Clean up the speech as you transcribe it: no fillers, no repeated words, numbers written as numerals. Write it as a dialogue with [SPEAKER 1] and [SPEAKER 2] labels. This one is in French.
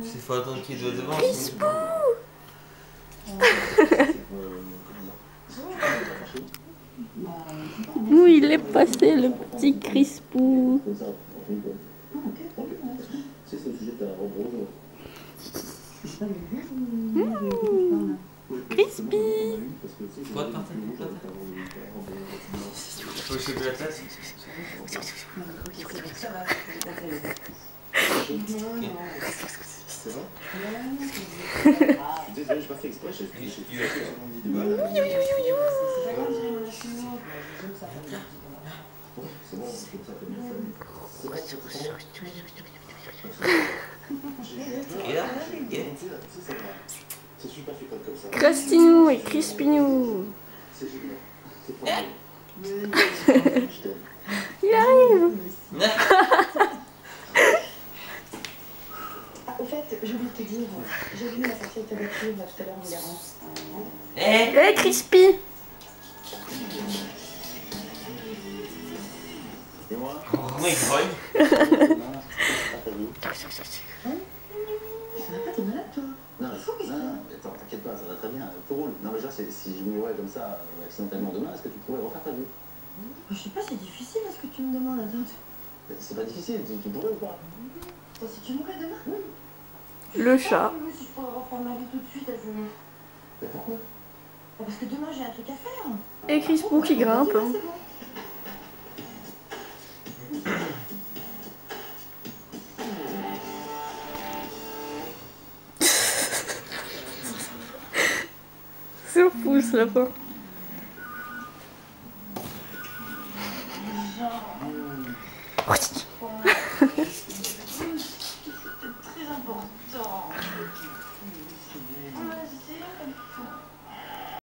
[SPEAKER 1] C'est faut attendre qu'il doit devant.
[SPEAKER 2] Crispou. Où il est passé le petit Crispou? Crispy.
[SPEAKER 1] Quoi de partir? Faut que je te la place.
[SPEAKER 3] C'est vrai? Je suis désolé, j'ai pas fait exprès, j'ai fait
[SPEAKER 2] Crastinou et Crispinou. Il arrive.
[SPEAKER 4] Au fait, j'ai oublié de te dire, j'ai vu la sortie avec ta voiture là, tout à l'heure en garant.
[SPEAKER 2] Eh, Crispy.
[SPEAKER 3] Et moi?
[SPEAKER 1] Oui, grogne.
[SPEAKER 4] Ça va pas, t'es malade toi?
[SPEAKER 3] Non, attends, t'inquiète pas, ça va très bien, tout roule. Non, mais genre, si je mourais comme ça, accidentellement demain, est-ce que tu pourrais refaire ta vie?
[SPEAKER 4] Je sais pas, c'est difficile ce que tu me demandes, attends.
[SPEAKER 3] C'est pas difficile, tu pourrais ou pas?
[SPEAKER 4] Toi, si tu mourais demain? Oui.
[SPEAKER 2] Le chat.
[SPEAKER 4] Si je pourrais reprendre ma vie tout de suite, je...
[SPEAKER 3] Mais pourquoi?
[SPEAKER 4] Parce que demain j'ai un truc à faire.
[SPEAKER 2] Et Crispou qui grimpe.
[SPEAKER 4] Ouais, c'est bon.
[SPEAKER 2] Sur pouce là-bas.
[SPEAKER 4] C'était très important.